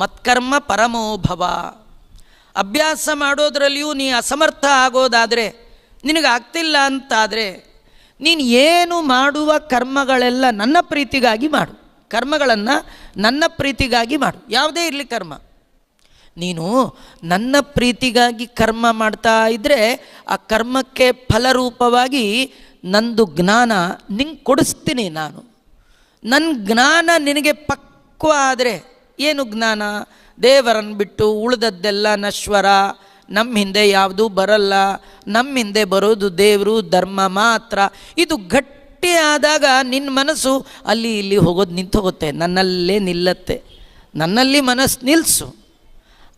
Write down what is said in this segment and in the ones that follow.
ಮತ್ಕರ್ಮ ಪರಮೋಭವ. ಅಭ್ಯಾಸ ಮಾಡೋದ್ರಲ್ಲಿಯೂ ನೀ ಅಸಮರ್ಥ ಆಗೋದಾದರೆ, ನಿನಗಾಗ್ತಿಲ್ಲ ಅಂತಾದರೆ, ನೀನು ಏನು ಮಾಡುವ ಕರ್ಮಗಳೆಲ್ಲ ನನ್ನ ಪ್ರೀತಿಗಾಗಿ ಮಾಡು. ಕರ್ಮಗಳನ್ನು ನನ್ನ ಪ್ರೀತಿಗಾಗಿ ಮಾಡು. ಯಾವುದೇ ಇರಲಿ ಕರ್ಮ, ನೀನು ನನ್ನ ಪ್ರೀತಿಗಾಗಿ ಕರ್ಮ ಮಾಡ್ತಾ ಇದ್ದರೆ ಆ ಕರ್ಮಕ್ಕೆ ಫಲರೂಪವಾಗಿ ನಂದು ಜ್ಞಾನ ನಿಂಗೆ ಕೊಡಿಸ್ತೀನಿ. ನನ್ನ ಜ್ಞಾನ ನಿನಗೆ ಪಕ್ವ ಆದರೆ, ಏನು ಜ್ಞಾನ? ದೇವರನ್ನು ಬಿಟ್ಟು ಉಳಿದದ್ದೆಲ್ಲ ನಶ್ವರ, ನಮ್ಮ ಹಿಂದೆ ಯಾವುದೂ ಬರಲ್ಲ, ನಮ್ಮ ಹಿಂದೆ ಬರೋದು ದೇವರು ಧರ್ಮ ಮಾತ್ರ. ಇದು ಗಟ್ಟಿ ಆದಾಗ ನಿನ್ನ ಮನಸ್ಸು ಅಲ್ಲಿ ಇಲ್ಲಿ ಹೋಗೋದು ನಿಂತು ಹೋಗುತ್ತೆ, ನನ್ನಲ್ಲೇ ನಿಲ್ಲತ್ತೆ. ನನ್ನಲ್ಲಿ ಮನಸ್ಸು ನಿಲ್ಲಿಸು.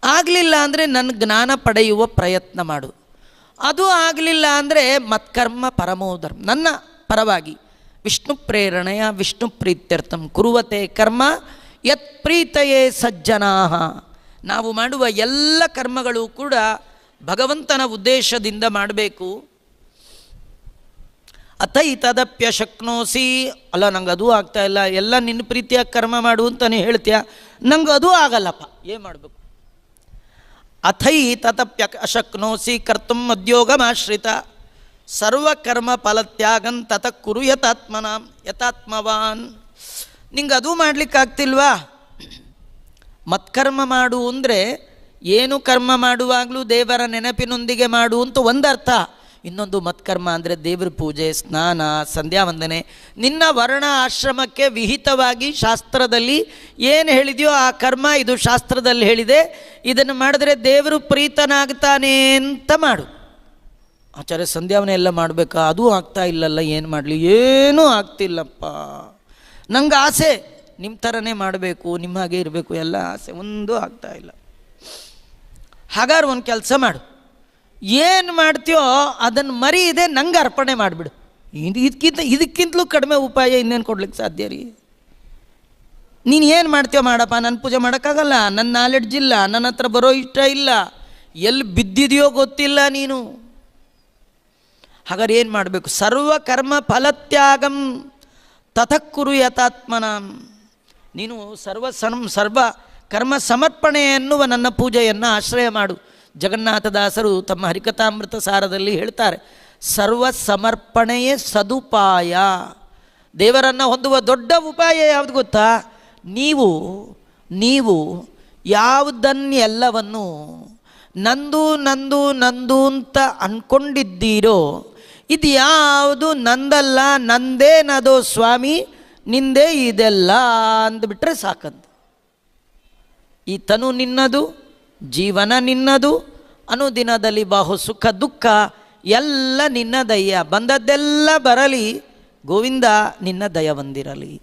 ಆಗಲಿಲ್ಲ ಅಂದರೆ ನನ್ನ ಜ್ಞಾನ ಪಡೆಯುವ ಪ್ರಯತ್ನ ಮಾಡು. ಅದು ಆಗಲಿಲ್ಲ ಅಂದರೆ ಮತ್ಕರ್ಮ ಪರಮೋಧರ್ಮ, ನನ್ನ ಪರವಾಗಿ ವಿಷ್ಣು ಪ್ರೇರಣೆಯ ವಿಷ್ಣು ಪ್ರೀತ್ಯರ್ಥಂ ಕುರುವತೆ ಕರ್ಮ ಯತ್ ಪ್ರೀತಯೇ ಸಜ್ಜನಾ. ನಾವು ಮಾಡುವ ಎಲ್ಲ ಕರ್ಮಗಳು ಕೂಡ ಭಗವಂತನ ಉದ್ದೇಶದಿಂದ ಮಾಡಬೇಕು. ಅಥೈತದಪ್ಯ ಶಕ್ನೋಸಿ, ಅಲ್ಲ ನಂಗೆ ಅದೂ ಆಗ್ತಾಯಿಲ್ಲ, ಎಲ್ಲ ನಿನ್ನ ಪ್ರೀತಿಯಾಗಿ ಕರ್ಮ ಮಾಡು ಅಂತಲೇ ಹೇಳ್ತೀಯ, ನಂಗೆ ಅದೂ ಆಗಲ್ಲಪ್ಪ, ಏನು ಮಾಡಬೇಕು? ಅಥೈ ತತಪ್ಯ ಅಶಕ್ನೋಸಿ ಕರ್ತುಂ ಮದ್ಯೋಗಮಾಶ್ರಿತ ಸರ್ವಕರ್ಮ ಫಲತ್ಯಾಗನ್ ತತ ಕುರು ಯತಾತ್ಮವಾನ್. ನಿಂಗೆ ಅದು ಮಾಡಲಿಕ್ಕಾಗ್ತಿಲ್ವಾ? ಮತ್ಕರ್ಮ ಮಾಡು ಅಂದರೆ ಏನು ಕರ್ಮ ಮಾಡುವಾಗಲೂ ದೇವರ ನೆನಪಿನೊಂದಿಗೆ ಮಾಡು ಅಂತ ಒಂದರ್ಥ. ಇನ್ನೊಂದು ಮತ್ಕರ್ಮ ಅಂದರೆ ದೇವರ ಪೂಜೆ, ಸ್ನಾನ, ಸಂಧ್ಯಾ ವಂದನೆ, ನಿನ್ನ ವರ್ಣ ಆಶ್ರಮಕ್ಕೆ ವಿಹಿತವಾಗಿ ಶಾಸ್ತ್ರದಲ್ಲಿ ಏನು ಹೇಳಿದೆಯೋ ಆ ಕರ್ಮ ಇದು ಶಾಸ್ತ್ರದಲ್ಲಿ ಹೇಳಿದೆ, ಇದನ್ನು ಮಾಡಿದ್ರೆ ದೇವರು ಪ್ರೀತನಾಗ್ತಾನೆ ಅಂತ ಮಾಡು. ಆಚಾರ್ಯ ಸಂಧ್ಯಾವನೆ ಎಲ್ಲ ಮಾಡಬೇಕಾ? ಅದೂ ಆಗ್ತಾ ಇಲ್ಲಲ್ಲ, ಏನು ಮಾಡಲಿ? ಏನೂ ಆಗ್ತಿಲ್ಲಪ್ಪ, ನಂಗೆ ಆಸೆ ನಿಮ್ಮ ಥರನೇ ಮಾಡಬೇಕು, ನಿಮ್ಮ ಹಾಗೆ ಇರಬೇಕು, ಎಲ್ಲ ಆಸೆ, ಒಂದೂ ಆಗ್ತಾ ಇಲ್ಲ. ಹಾಗಾದ್ರೆ ಒಂದು ಕೆಲಸ ಮಾಡು, ಏನು ಮಾಡ್ತೀಯೋ ಅದನ್ನು ಮರೀದೆ ನಂಗೆ ಅರ್ಪಣೆ ಮಾಡಿಬಿಡು. ಇದಕ್ಕಿಂತಲೂ ಕಡಿಮೆ ಉಪಾಯ ಇನ್ನೇನು ಕೊಡ್ಲಿಕ್ಕೆ ಸಾಧ್ಯ ರೀ? ನೀನು ಏನು ಮಾಡ್ತೀಯೋ ಮಾಡಪ್ಪ, ನನ್ನ ಪೂಜೆ ಮಾಡೋಕ್ಕಾಗಲ್ಲ, ನನ್ನ ನಾಲೆಡ್ಜ್ ಇಲ್ಲ, ನನ್ನ ಹತ್ರ ಬರೋ ಇಷ್ಟ ಇಲ್ಲ, ಎಲ್ಲಿ ಬಿದ್ದಿದೆಯೋ ಗೊತ್ತಿಲ್ಲ ನೀನು. ಹಾಗಾದ್ರೆ ಏನು ಮಾಡಬೇಕು? ಸರ್ವಕರ್ಮ ಫಲತ್ಯಾಗಂ ತಥಕ್ಕುರು ಯತಾತ್ಮನಾಂ. ನೀನು ಸರ್ವ ಕರ್ಮ ಸಮರ್ಪಣೆ ಎನ್ನುವ ನನ್ನ ಪೂಜೆಯನ್ನು ಆಶ್ರಯ ಮಾಡು. ಜಗನ್ನಾಥದಾಸರು ತಮ್ಮ ಹರಿಕಥಾಮೃತ ಸಾರದಲ್ಲಿ ಹೇಳ್ತಾರೆ, ಸರ್ವ ಸಮರ್ಪಣೆಯೇ ಸದುಪಾಯ. ದೇವರನ್ನು ಹೊಂದುವ ದೊಡ್ಡ ಉಪಾಯ ಯಾವುದು ಗೊತ್ತಾ? ನೀವು ಯಾವುದನ್ನೆಲ್ಲವನ್ನು ನಂದು ನಂದು ನಂದು ಅಂತ ಅಂದ್ಕೊಂಡಿದ್ದೀರೋ, ಇದು ಯಾವುದು ನಂದಲ್ಲ, ನಂದೇನದೋ ಸ್ವಾಮಿ, ನಿಂದೇ ಇದೆಲ್ಲ ಅಂದ್ಬಿಟ್ರೆ ಸಾಕಂತ. ಈ ತನು ನಿನ್ನದು, ಜೀವನ ನಿನ್ನದು, ಅನುದಿನದಲ್ಲಿ ಬಹು ಸುಖ ದುಃಖ ಎಲ್ಲ ನಿನ್ನ ದಯ, ಬಂದದ್ದೆಲ್ಲ ಬರಲಿ ಗೋವಿಂದ ನಿನ್ನ ದಯ ಬಂದಿರಲಿ.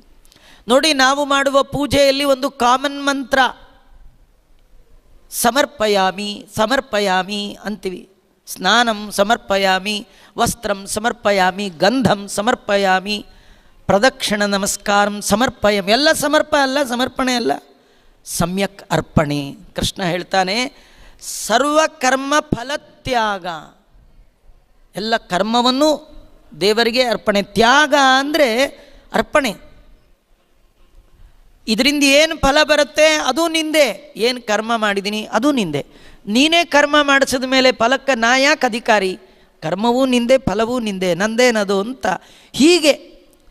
ನೋಡಿ, ನಾವು ಮಾಡುವ ಪೂಜೆಯಲ್ಲಿ ಒಂದು ಕಾಮನ್ ಮಂತ್ರ ಸಮರ್ಪಯಾಮಿ ಅಂತೀವಿ. ಸ್ನಾನಂ ಸಮರ್ಪಯಾಮಿ, ವಸ್ತ್ರಂ ಸಮರ್ಪಯಾಮಿ, ಗಂಧಂ ಸಮರ್ಪಯಾಮಿ, ಪ್ರದಕ್ಷಿಣ ನಮಸ್ಕಾರಂ ಸಮರ್ಪಯಾಮಿ. ಎಲ್ಲ ಸಮರ್ಪಣೆ ಅಲ್ಲ, ಸಮ್ಯಕ್ ಅರ್ಪಣೆ. ಕೃಷ್ಣ ಹೇಳ್ತಾನೆ, ಸರ್ವಕರ್ಮ ಫಲತ್ಯಾಗ, ಎಲ್ಲ ಕರ್ಮವನ್ನು ದೇವರಿಗೆ ಅರ್ಪಣೆ. ತ್ಯಾಗ ಅಂದರೆ ಅರ್ಪಣೆ. ಇದರಿಂದ ಏನು ಫಲ ಬರುತ್ತೆ ಅದು ನಿಂದೆ, ಏನು ಕರ್ಮ ಮಾಡಿದ್ದೀನಿ ಅದು ನಿಂದೆ. ನೀನೇ ಕರ್ಮ ಮಾಡಿಸಿದ ಮೇಲೆ ಫಲಕ್ಕೆ ನಾ ಯಾಕೆ ಅಧಿಕಾರಿ? ಕರ್ಮವೂ ನಿಂದೆ, ಫಲವೂ ನಿಂದೆ, ನಂದೇನದು ಅಂತ. ಹೀಗೆ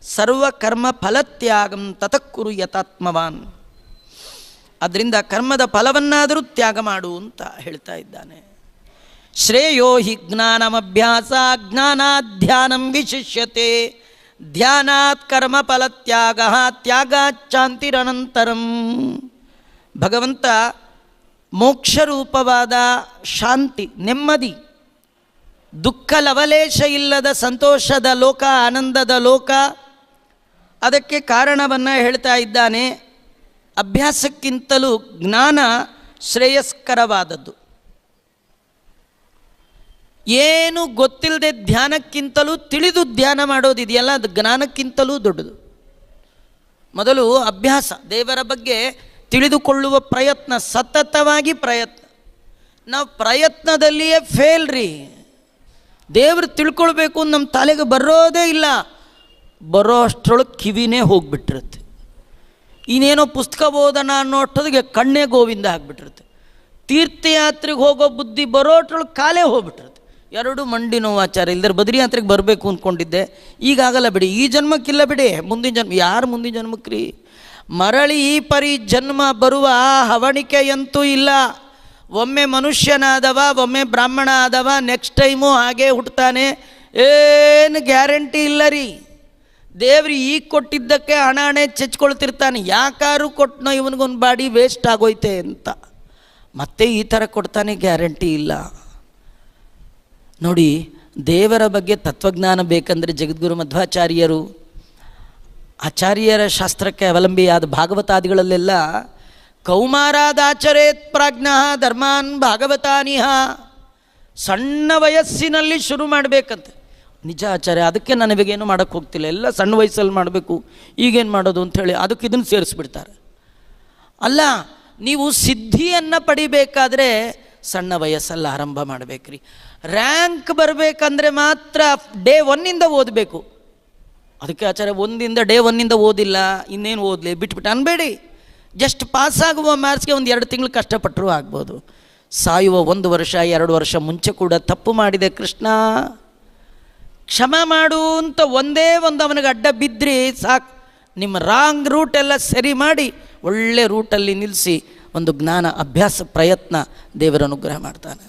ಸರ್ವಕರ್ಮ ಫಲತ್ಯಾಗಂ ತತಕ್ಕುರು ಯತಾತ್ಮವಾನ್. ಅದರಿಂದ ಕರ್ಮದ ಫಲವನ್ನಾದರೂ ತ್ಯಾಗ ಮಾಡು ಅಂತ ಹೇಳ್ತಾ ಇದ್ದಾನೆ. ಶ್ರೇಯೋ ಹಿ ಜ್ಞಾನಮಭ್ಯಾಸ ಜ್ಞಾನಾಧ್ಯಾನಂ ವಿಶಿಷ್ಯತೆ ಧ್ಯಾನಾತ್ ಕರ್ಮ ಫಲತ್ಯಾಗ ತ್ಯಾಗಾಚ್ಚಾಂತಿರನಂತರಂ. ಭಗವಂತ ಮೋಕ್ಷರೂಪವಾದ ಶಾಂತಿ, ನೆಮ್ಮದಿ, ದುಃಖ ಲವಲೇಶ ಇಲ್ಲದ ಸಂತೋಷದ ಲೋಕ, ಆನಂದದ ಲೋಕ, ಅದಕ್ಕೆ ಕಾರಣವನ್ನು ಹೇಳ್ತಾ ಇದ್ದಾನೆ. ಅಭ್ಯಾಸಕ್ಕಿಂತಲೂ ಜ್ಞಾನ ಶ್ರೇಯಸ್ಕರವಾದದ್ದು. ಏನು ಗೊತ್ತಿಲ್ಲದೆ ಧ್ಯಾನಕ್ಕಿಂತಲೂ ತಿಳಿದು ಧ್ಯಾನ ಮಾಡೋದಿದೆಯಲ್ಲ, ಅದು ಜ್ಞಾನಕ್ಕಿಂತಲೂ ದೊಡ್ಡದು. ಮೊದಲು ಅಭ್ಯಾಸ, ದೇವರ ಬಗ್ಗೆ ತಿಳಿದುಕೊಳ್ಳುವ ಪ್ರಯತ್ನ, ಸತತವಾಗಿ ಪ್ರಯತ್ನ. ನಾವು ಪ್ರಯತ್ನದಲ್ಲಿಯೇ ಫೇಲ್ ರೀ. ದೇವರು ತಿಳ್ಕೊಳ್ಬೇಕು ಅಂತ ನಮ್ಮ ತಲೆಗೆ ಬರೋದೇ ಇಲ್ಲ, ಬರೋ ಅಷ್ಟರೊಳಗೆ ಕಿವಿನೇ ಹೋಗ್ಬಿಟ್ಟಿರುತ್ತೆ. ಇನ್ನೇನೋ ಪುಸ್ತಕ ಓದೋಣ ಅನ್ನೋ ಅಷ್ಟೊತ್ತಿಗೆ ಕಣ್ಣೇ ಗೋವಿಂದ ಆಗಿಬಿಟ್ಟಿರುತ್ತೆ. ತೀರ್ಥಯಾತ್ರೆಗೆ ಹೋಗೋ ಬುದ್ಧಿ ಬರೋಟ್ರೊಳಗೆ ಕಾಲೇ ಹೋಗ್ಬಿಟ್ಟಿರುತ್ತೆ. ಎರಡು ಮಂಡಿ ನೋವಾಚಾರ ಇಲ್ಲದ್ರೆ ಬದ್ರಿ ಯಾತ್ರೆಗೆ ಬರಬೇಕು ಅಂದ್ಕೊಂಡಿದ್ದೆ, ಈಗಾಗಲ್ಲ ಬಿಡಿ, ಈ ಜನ್ಮಕ್ಕಿಲ್ಲ ಬಿಡಿ, ಮುಂದಿನ ಜನ್ಮ. ಯಾರು ಮುಂದಿನ ಜನ್ಮಕ್ರಿ? ಮರಳಿ ಈ ಪರಿ ಜನ್ಮ ಬರುವ ಹವಣಿಕೆಯಂತೂ ಇಲ್ಲ. ಒಮ್ಮೆ ಮನುಷ್ಯನಾದವ, ಒಮ್ಮೆ ಬ್ರಾಹ್ಮಣ ಆದವ, ನೆಕ್ಸ್ಟ್ ಟೈಮು ಹಾಗೇ ಹುಟ್ಟುತ್ತಾನೆ, ಏನು ಗ್ಯಾರಂಟಿ ಇಲ್ಲ ರೀ. ದೇವ್ರು ಈಗ ಕೊಟ್ಟಿದ್ದಕ್ಕೆ ಹಣೆ ಚೆಚ್ಕೊಳ್ತಿರ್ತಾನೆ. ಯಾಕಾರು ಕೊಟ್ಟನೋ ಇವನಿಗೊಂದು ಬಾಡಿ ವೇಸ್ಟ್ ಆಗೋಯ್ತೆ ಅಂತ, ಮತ್ತೆ ಈ ಥರ ಕೊಡ್ತಾನೆ, ಗ್ಯಾರಂಟಿ ಇಲ್ಲ. ನೋಡಿ, ದೇವರ ಬಗ್ಗೆ ತತ್ವಜ್ಞಾನ ಬೇಕಂದರೆ ಜಗದ್ಗುರು ಮಧ್ವಾಚಾರ್ಯರು, ಆಚಾರ್ಯರ ಶಾಸ್ತ್ರಕ್ಕೆ ಅವಲಂಬಿಯಾದ ಭಾಗವತಾದಿಗಳಲ್ಲೆಲ್ಲ ಕೌಮಾರಾದಾಚರೇತ್ ಪ್ರಾಜ್ಞ ಧರ್ಮಾನ್ ಭಾಗವತಾನಿಹ, ಸಣ್ಣ ವಯಸ್ಸಿನಲ್ಲಿ ಶುರು ಮಾಡಬೇಕಂತೆ. ನಿಜ ಆಚಾರ್ಯ, ಅದಕ್ಕೆ ನನಗೇನು ಮಾಡೋಕ್ಕೆ ಹೋಗ್ತಿಲ್ಲ, ಎಲ್ಲ ಸಣ್ಣ ವಯಸ್ಸಲ್ಲಿ ಮಾಡಬೇಕು, ಈಗೇನು ಮಾಡೋದು ಅಂಥೇಳಿ ಅದಕ್ಕೆ ಇದನ್ನು ಸೇರಿಸ್ಬಿಡ್ತಾರೆ. ಅಲ್ಲ, ನೀವು ಸಿದ್ಧಿಯನ್ನು ಪಡಿಬೇಕಾದ್ರೆ ಸಣ್ಣ ವಯಸ್ಸಲ್ಲಿ ಆರಂಭ ಮಾಡಬೇಕ್ರಿ. ರ್ಯಾಂಕ್ ಬರಬೇಕಂದ್ರೆ ಮಾತ್ರ ಡೇ 1 ಓದಬೇಕು. ಅದಕ್ಕೆ ಆಚಾರ್ಯ ಡೇ 1 ಓದಿಲ್ಲ, ಇನ್ನೇನು ಓದಲಿ ಬಿಟ್ಬಿಟ್ಟು ಅನ್ಬೇಡಿ. ಜಸ್ಟ್ ಪಾಸಾಗುವ ಮಾರ್ಕ್ಸ್ಗೆ 1-2 ತಿಂಗಳು ಕಷ್ಟಪಟ್ಟರೂ ಆಗ್ಬೋದು. ಸಾಯುವ 1 ವರ್ಷ 2 ವರ್ಷ ಮುಂಚೆ ಕೂಡ ತಪ್ಪು ಮಾಡಿದೆ ಕೃಷ್ಣ ಕ್ಷಮ ಮಾಡು ಅಂತ ಒಂದೇ ಒಂದು ಅವನಿಗೆ ಅಡ್ಡ ಬಿದ್ದರೆ ಸಾಕು. ನಿಮ್ಮ ರಾಂಗ್ ರೂಟೆಲ್ಲ ಸರಿ ಮಾಡಿ ಒಳ್ಳೆ ರೂಟಲ್ಲಿ ನಿಲ್ಲಿಸಿ ಒಂದು ಜ್ಞಾನ ಅಭ್ಯಾಸ ಪ್ರಯತ್ನ ದೇವರ ಅನುಗ್ರಹ ಮಾಡ್ತಾನೆ.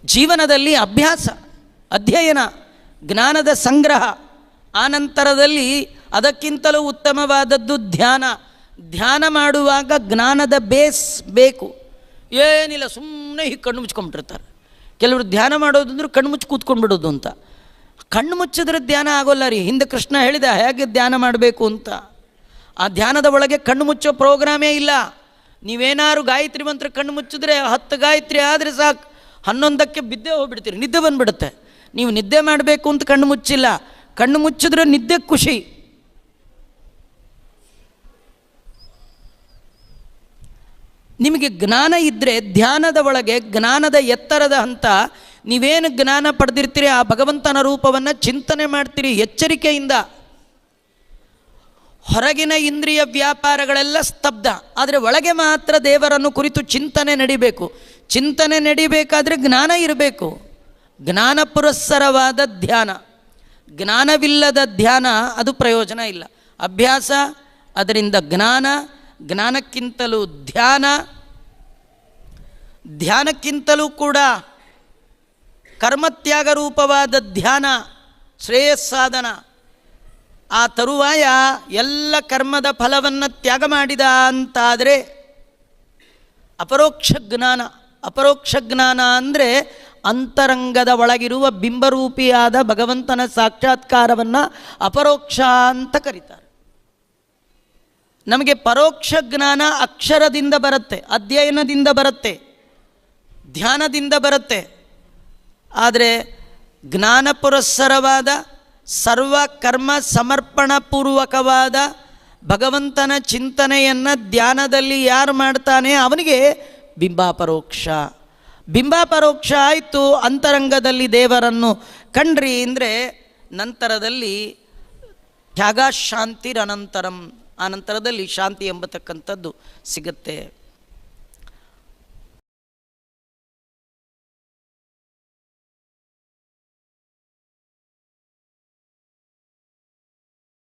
ಜೀವನದಲ್ಲಿ ಅಭ್ಯಾಸ, ಅಧ್ಯಯನ, ಜ್ಞಾನದ ಸಂಗ್ರಹ, ಆನಂತರದಲ್ಲಿ ಅದಕ್ಕಿಂತಲೂ ಉತ್ತಮವಾದದ್ದು ಧ್ಯಾನ. ಧ್ಯಾನ ಮಾಡುವಾಗ ಜ್ಞಾನದ ಬೇಸ್ ಬೇಕು. ಏನಿಲ್ಲ, ಸುಮ್ಮನೆ ಹೀಗೆ ಕಣ್ಣು ಮುಚ್ಕೊಂಡ್ಬಿಟ್ಟಿರ್ತಾರೆ. ಕೆಲವರು ಧ್ಯಾನ ಮಾಡೋದಂದ್ರೆ ಕಣ್ಣು ಮುಚ್ಚಿ ಕೂತ್ಕೊಂಡ್ಬಿಡೋದು ಅಂತ. ಕಣ್ಣು ಮುಚ್ಚಿದ್ರೆ ಧ್ಯಾನ ಆಗೋಲ್ಲ ರೀ. ಹಿಂದೆ ಕೃಷ್ಣ ಹೇಳಿದ ಹೇಗೆ ಧ್ಯಾನ ಮಾಡಬೇಕು ಅಂತ. ಆ ಧ್ಯಾನದ ಒಳಗೆ ಕಣ್ಣು ಮುಚ್ಚೋ ಪ್ರೋಗ್ರಾಮೇ ಇಲ್ಲ. ನೀವೇನಾದ್ರು ಗಾಯತ್ರಿ ಮಂತ್ರ ಕಣ್ಣು ಮುಚ್ಚಿದ್ರೆ 10 ಗಾಯತ್ರಿ ಆದರೆ ಸಾಕು, 11ಕ್ಕೆ ಬಿದ್ದೇ ಹೋಗ್ಬಿಡ್ತೀರಿ, ನಿದ್ದೆ ಬಂದುಬಿಡುತ್ತೆ. ನೀವು ನಿದ್ದೆ ಮಾಡಬೇಕು ಅಂತ ಕಣ್ಣು ಮುಚ್ಚಿಲ್ಲ, ಕಣ್ಣು ಮುಚ್ಚಿದ್ರೆ ನಿದ್ದೆ ಖುಷಿ. ನಿಮಗೆ ಜ್ಞಾನ ಇದ್ದರೆ ಧ್ಯಾನದ ಒಳಗೆ ಜ್ಞಾನದ ಎತ್ತರದ ಹಂತ, ನೀವೇನು ಜ್ಞಾನ ಪಡೆದಿರ್ತೀರಿ ಆ ಭಗವಂತನ ರೂಪವನ್ನು ಚಿಂತನೆ ಮಾಡ್ತೀರಿ ಎಚ್ಚರಿಕೆಯಿಂದ. ಹೊರಗಿನ ಇಂದ್ರಿಯ ವ್ಯಾಪಾರಗಳೆಲ್ಲ ಸ್ತಬ್ಧ, ಆದರೆ ಒಳಗೆ ಮಾತ್ರ ದೇವರನ್ನು ಕುರಿತು ಚಿಂತನೆ ನಡಿಬೇಕು. ಚಿಂತನೆ ನಡಿಬೇಕಾದ್ರೆ ಜ್ಞಾನ ಇರಬೇಕು. ಜ್ಞಾನ ಪುರಸ್ಸರವಾದ ಧ್ಯಾನ. ಜ್ಞಾನವಿಲ್ಲದ ಧ್ಯಾನ ಅದು ಪ್ರಯೋಜನ ಇಲ್ಲ. ಅಭ್ಯಾಸ, ಅದರಿಂದ ಜ್ಞಾನ, ಜ್ಞಾನಕ್ಕಿಂತಲೂ ಧ್ಯಾನ, ಧ್ಯಾನಕ್ಕಿಂತಲೂ ಕೂಡ ಕರ್ಮತ್ಯಾಗ ರೂಪವಾದ ಧ್ಯಾನ ಶ್ರೇಯಸ್ಸಾಧನ. ಆ ತರುವಾಯ ಎಲ್ಲ ಕರ್ಮದ ಫಲವನ್ನು ತ್ಯಾಗ ಮಾಡಿದ ಅಂತಾದರೆ ಅಪರೋಕ್ಷ ಜ್ಞಾನ. ಅಪರೋಕ್ಷ ಜ್ಞಾನ ಅಂದರೆ ಅಂತರಂಗದ ಒಳಗಿರುವ ಬಿಂಬರೂಪಿಯಾದ ಭಗವಂತನ ಸಾಕ್ಷಾತ್ಕಾರವನ್ನು ಅಪರೋಕ್ಷ ಅಂತ ಕರೀತಾರೆ. ನಮಗೆ ಪರೋಕ್ಷ ಜ್ಞಾನ ಅಕ್ಷರದಿಂದ ಬರುತ್ತೆ, ಅಧ್ಯಯನದಿಂದ ಬರುತ್ತೆ, ಧ್ಯಾನದಿಂದ ಬರುತ್ತೆ. ಆದರೆ ಜ್ಞಾನ ಪುರಸ್ಸರವಾದ ಸರ್ವ ಕರ್ಮ ಸಮರ್ಪಣಪೂರ್ವಕವಾದ ಭಗವಂತನ ಚಿಂತನೆಯನ್ನು ಧ್ಯಾನದಲ್ಲಿ ಯಾರು ಮಾಡ್ತಾನೆ ಅವನಿಗೆ ಬಿಂಬಾಪರೋಕ್ಷ. ಬಿಂಬಾಪರೋಕ್ಷ ಆಯಿತು, ಅಂತರಂಗದಲ್ಲಿ ದೇವರನ್ನು ಕಂಡ್ರಿ ಅಂದರೆ ನಂತರದಲ್ಲಿ ತ್ಯಾಗ ಶಾಂತಿರನಂತರಂ, ಆ ನಂತರದಲ್ಲಿ ಶಾಂತಿ ಎಂಬತಕ್ಕಂಥದ್ದು ಸಿಗುತ್ತೆ.